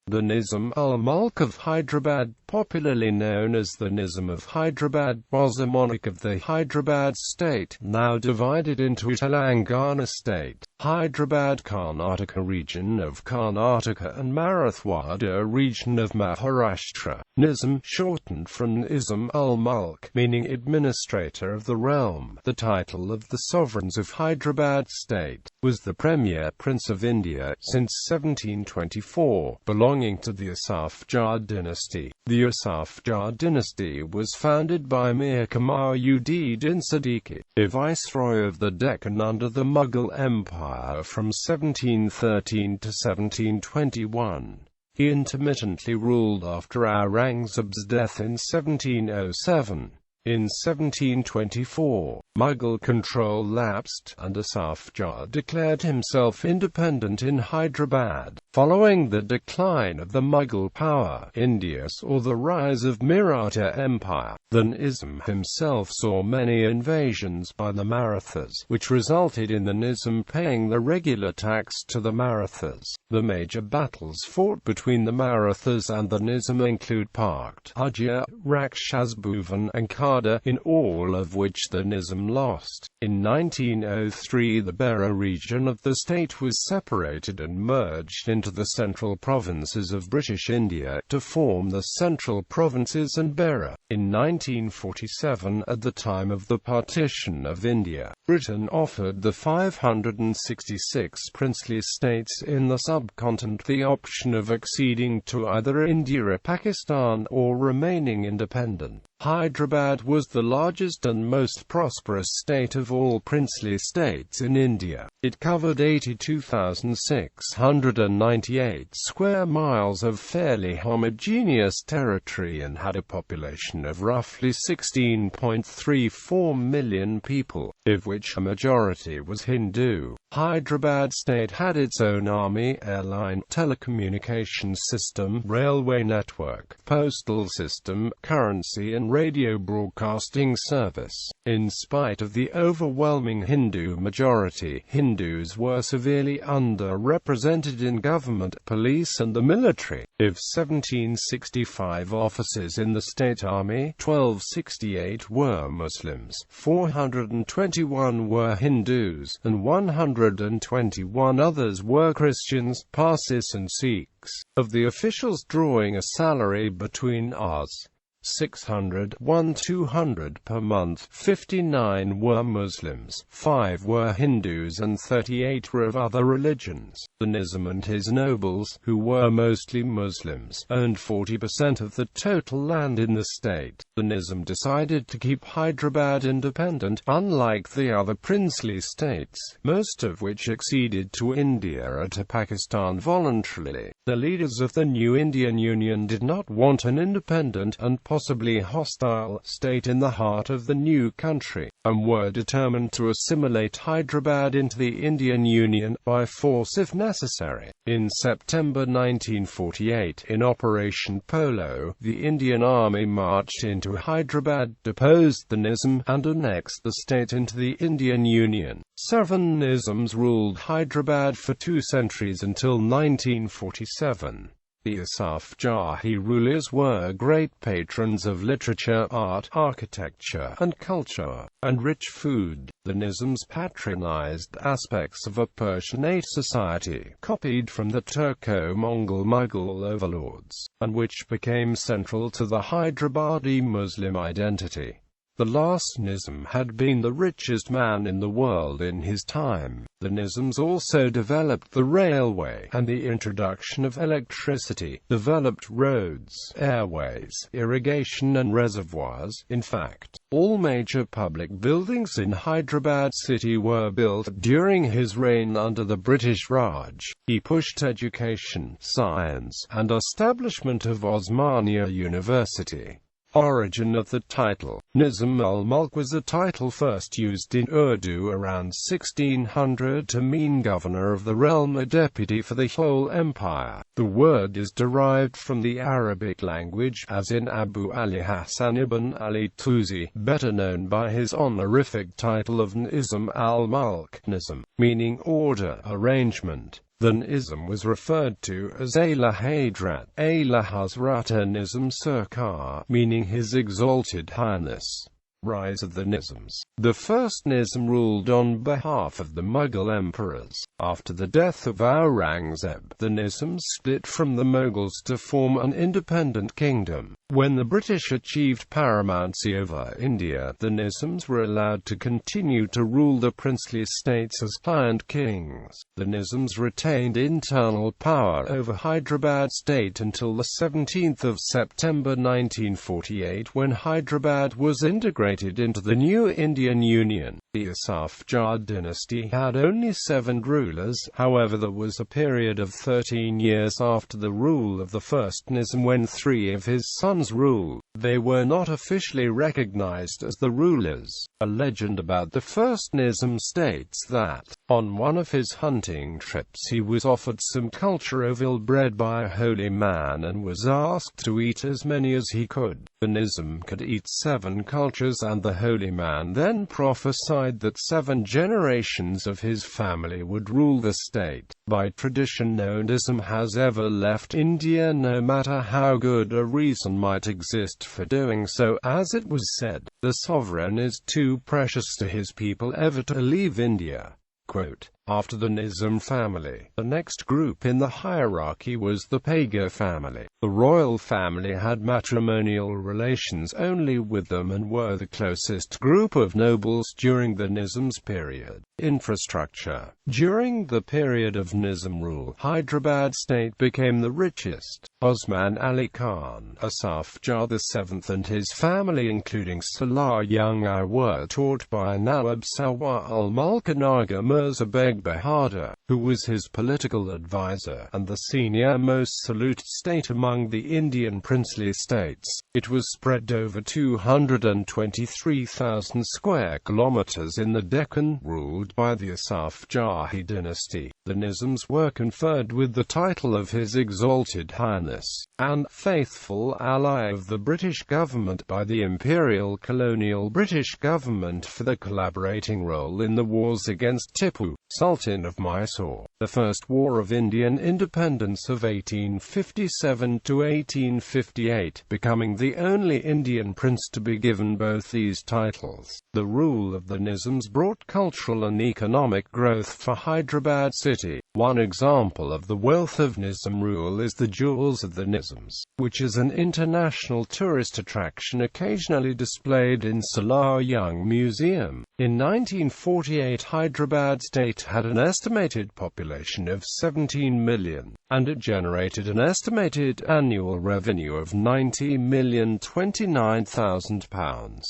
The Nizam-ul-Mulk of Hyderabad, popularly known as the Nizam of Hyderabad, was a monarch of the Hyderabad State, now divided into Telangana State, Hyderabad-Karnataka region of Karnataka and Marathwada region of Maharashtra. Nizam, shortened from Nizam-ul-Mulk, meaning administrator of the realm, the title of the sovereigns of Hyderabad State, was the premier prince of India since 1724, belonging to the Asaf Jah Dynasty. The Asaf Jah Dynasty was founded by Mir Qamar-ud-Din Siddiqi, a viceroy of the Deccan under the Mughal Empire from 1713 to 1721. He intermittently ruled after Aurangzeb's death in 1707. In 1724, Mughal control lapsed, and Asaf Jah declared himself independent in Hyderabad. Following the decline of the Mughal power, India saw the rise of Maratha Empire. The Nizam himself saw many invasions by the Marathas, which resulted in the Nizam paying the regular tax to the Marathas. The major battles fought between the Marathas and the Nizam include Pakhtijia, Rakshasbhuvan and Khada, in all of which the Nizam lost. In 1903 the Berar region of the state was separated and merged into the central provinces of British India to form the Central Provinces and Berar. In 1947, at the time of the partition of India, Britain offered the 566 princely states in the subcontinent the option of acceding to either India or Pakistan or remaining independent. Hyderabad was the largest and most prosperous state of all princely states in India. It covered 82,698 square miles of fairly homogeneous territory and had a population of roughly 16.34 million people, of which a majority was Hindu. Hyderabad State had its own army, airline, telecommunications system, railway network, postal system, currency and radio broadcasting service. In spite of the overwhelming Hindu majority, Hindus were severely underrepresented in government, police and the military. Of 1765 officers in the state army, 1268 were Muslims, 421 were Hindus, and 121 others were Christians, Parsis and Sikhs. Of the officials drawing a salary between Rs. 600 to 200 per month, 59 were Muslims, 5 were Hindus and 38 were of other religions. The Nizam and his nobles, who were mostly Muslims, owned 40% of the total land in the state. The Nizam decided to keep Hyderabad independent, unlike the other princely states, most of which acceded to India or to Pakistan voluntarily. The leaders of the new Indian Union did not want an independent and possibly hostile state in the heart of the new country, and were determined to assimilate Hyderabad into the Indian Union by force if necessary. In September 1948, in Operation Polo, the Indian Army marched into Hyderabad, deposed the Nizam, and annexed the state into the Indian Union. 7 Nizams ruled Hyderabad for 2 centuries until 1947. The Asaf Jahi rulers were great patrons of literature, art, architecture, and culture, and rich food. The Nizams patronized aspects of a Persianate society, copied from the Turco-Mongol Mughal overlords, and which became central to the Hyderabadi Muslim identity. The last Nizam had been the richest man in the world in his time. The Nizams also developed the railway, and the introduction of electricity, developed roads, airways, irrigation and reservoirs. In fact, all major public buildings in Hyderabad city were built during his reign under the British Raj. He pushed education, science, and establishment of Osmania University. Origin of the title. Nizam-ul-Mulk was a title first used in Urdu around 1600 to mean governor of the realm, a deputy for the whole empire. The word is derived from the Arabic language, as in Abu Ali Hassan ibn Ali Tusi, better known by his honorific title of Nizam al-Mulk, Nizam, meaning order, arrangement. The Nizam was referred to as Ala Hadrat, Ala Hazrat Nizam Sarkar, meaning His Exalted Highness. Rise of the Nizams. The first Nizam ruled on behalf of the Mughal emperors. After the death of Aurangzeb, the Nizams split from the Mughals to form an independent kingdom. When the British achieved paramountcy over India, the Nizams were allowed to continue to rule the princely states as client kings. The Nizams retained internal power over Hyderabad State until the 17th of September 1948, when Hyderabad was integrated into the new Indian Union. The Asaf Jah Dynasty had only 7 rulers. However, there was a period of 13 years after the rule of the first Nizam when 3 of his sons ruled. They were not officially recognized as the rulers. A legend about the first Nizam states that, on one of his hunting trips, he was offered some culture-oval bread by a holy man and was asked to eat as many as he could. The Nizam could eat 7 cultures, and the holy man then prophesied that 7 generations of his family would rule the state. By tradition, no Nizam has ever left India, no matter how good a reason might exist for doing so. As it was said, the sovereign is too precious to his people ever to leave India. Quote, after the Nizam family, the next group in the hierarchy was the Pagar family. The royal family had matrimonial relations only with them and were the closest group of nobles during the Nizam's period. Infrastructure. During the period of Nizam rule, Hyderabad State became the richest. Osman Ali Khan, Asaf Jah VII and his family, including Salah Young I, were taught by Nawab Sawar al-Mulk Naga Mirza Beg Bahadur, who was his political advisor, and the senior-most saluted state among the Indian princely states. It was spread over 223,000 square kilometers in the Deccan, ruled by the Asaf Jah Dynasty. The Nizams were conferred with the title of His Exalted Highness, and faithful ally of the British government by the Imperial Colonial British government for the collaborating role in the wars against Tipu, Sultan of Mysore. The First War of Indian Independence of 1857 to 1858, becoming the only Indian prince to be given both these titles. The rule of the Nizams brought cultural and economic growth for Hyderabad city. One example of the wealth of Nizam rule is the Jewels of the Nizams, which is an international tourist attraction occasionally displayed in Salah Young Museum. In 1948, Hyderabad State had an estimated population of 17 million, and it generated an estimated annual revenue of £90,029,000.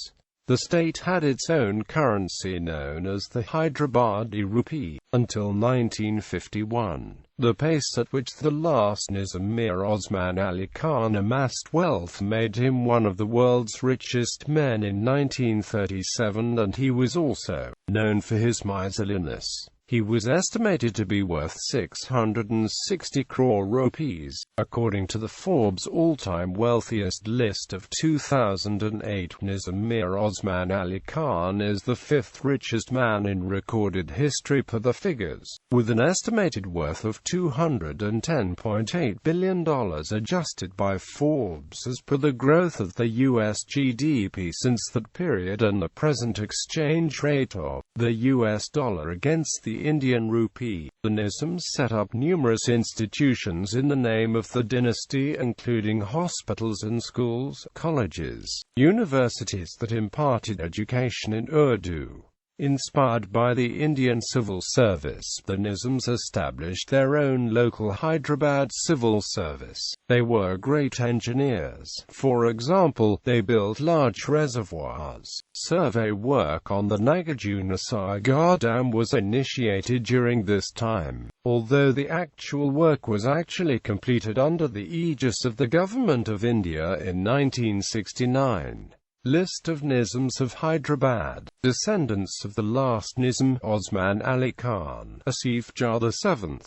The state had its own currency known as the Hyderabad Rupee, until 1951. The pace at which the last Nizam Mir Osman Ali Khan amassed wealth made him one of the world's richest men in 1937, and he was also known for his miserliness. He was estimated to be worth 660 crore rupees, according to the Forbes all-time wealthiest list of 2008. Nizam Mir Osman Ali Khan is the 5th richest man in recorded history per the figures, with an estimated worth of $210.8 billion adjusted by Forbes as per the growth of the US GDP since that period and the present exchange rate of the US dollar against the Indian rupee. The Nizams set up numerous institutions in the name of the dynasty, including hospitals and schools, colleges, universities that imparted education in Urdu. Inspired by the Indian civil service, the Nizams established their own local Hyderabad civil service. They were great engineers. For example, they built large reservoirs. Survey work on the Nagarjuna Dam was initiated during this time, although the actual work was actually completed under the aegis of the Government of India in 1969. List of Nizams of Hyderabad. Descendants of the last Nizam, Osman Ali Khan, Asaf Jah VII.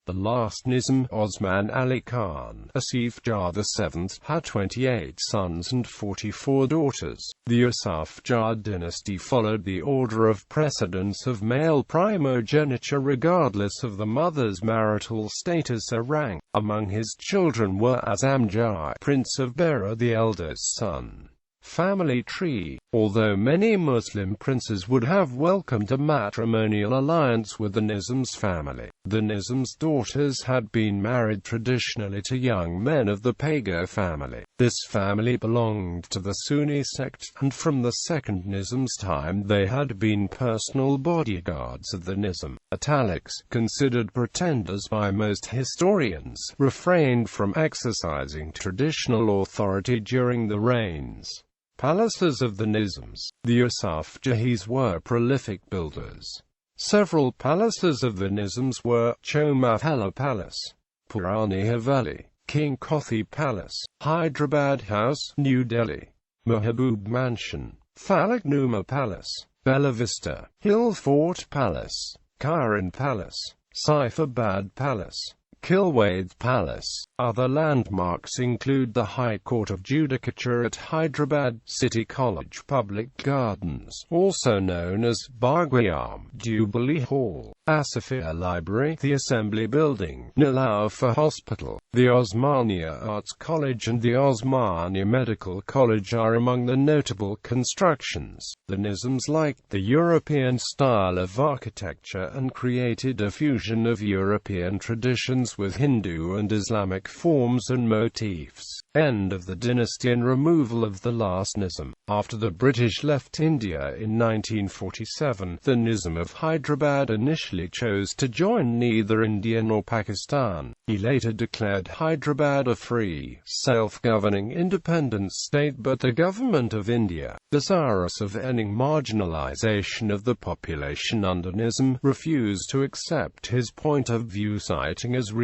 The last Nizam, Osman Ali Khan, Asaf Jah VII, had 28 sons and 44 daughters. The Asaf Jah Dynasty followed the order of precedence of male primogeniture regardless of the mother's marital status or rank. Among his children were Nizam Jah, Prince of Berar, the eldest son. Family tree. Although many Muslim princes would have welcomed a matrimonial alliance with the Nizam's family, the Nizam's daughters had been married traditionally to young men of the Pagar family. This family belonged to the Sunni sect, and from the second Nizam's time they had been personal bodyguards of the Nizam. Italics, considered pretenders by most historians, refrained from exercising traditional authority during the reigns. Palaces of the Nizams. The Asaf Jahis were prolific builders. Several palaces of the Nizams were Chomahalla Palace, Purani Haveli, King Kothi Palace, Hyderabad House, New Delhi, Mahabub Mansion, Falaknuma Palace, Bella Vista, Hill Fort Palace, Kiran Palace, Saifabad Palace, Kilwade Palace. Other landmarks include the High Court of Judicature at Hyderabad, City College Public Gardens, also known as Baghyam, Jubilee Hall, Asafia Library, the Assembly Building, Nilaufer Hospital, the Osmania Arts College and the Osmania Medical College are among the notable constructions. The Nizams liked the European style of architecture and created a fusion of European traditions with Hindu and Islamic forms and motifs. End of the dynasty and removal of the last Nizam. After the British left India in 1947, the Nizam of Hyderabad initially chose to join neither India nor Pakistan. He later declared Hyderabad a free, self-governing independent state, but the government of India, desirous of ending marginalization of the population under Nizam, refused to accept his point of view, citing as reasons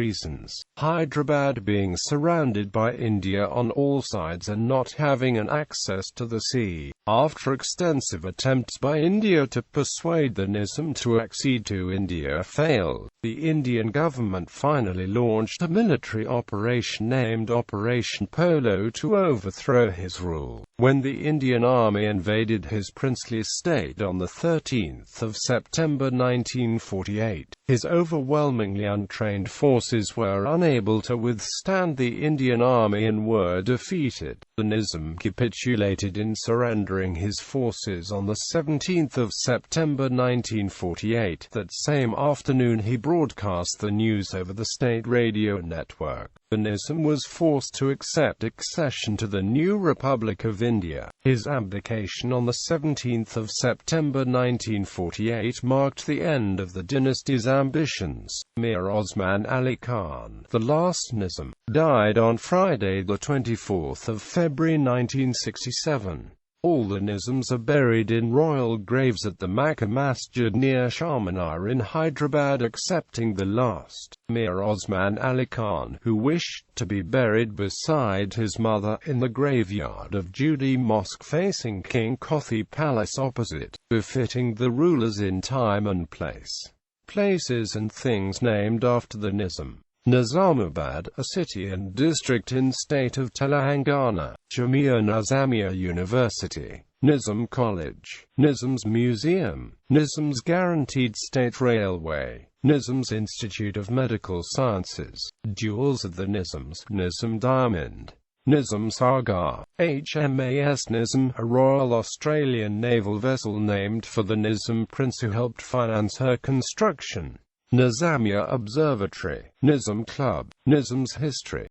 Hyderabad being surrounded by India on all sides and not having an access to the sea. After extensive attempts by India to persuade the Nizam to accede to India failed, the Indian government finally launched a military operation named Operation Polo to overthrow his rule. When the Indian army invaded his princely state on the 13th of September 1948, his overwhelmingly untrained forces were unable to withstand the Indian army and were defeated. The Nizam capitulated in surrendering his forces on the 17th of September 1948. That same afternoon he broadcast the news over the state radio network. The Nizam was forced to accept accession to the new Republic of India. His abdication on the 17th of September 1948 marked the end of the dynasty's ambitions. Mir Osman Ali Khan, the last Nizam, died on Friday the 24th of February 1967. All the Nizams are buried in royal graves at the Makkah Masjid near Charminar in Hyderabad, excepting the last, Mir Osman Ali Khan, who wished to be buried beside his mother in the graveyard of Jubilee Mosque facing King Kothi Palace opposite, befitting the rulers in time and place. Places and things named after the Nizam. Nizamabad, a city and district in state of Telangana. Jamia Nizamia University. Nizam College. Nizam's Museum. Nizam's Guaranteed State Railway. Nizam's Institute of Medical Sciences. Jewels of the Nizams. Nizam Diamond. Nizam Sagar. HMAS Nizam, a Royal Australian naval vessel named for the Nizam prince who helped finance her construction. Nizamia Observatory. Nizam Club. Nizam's History.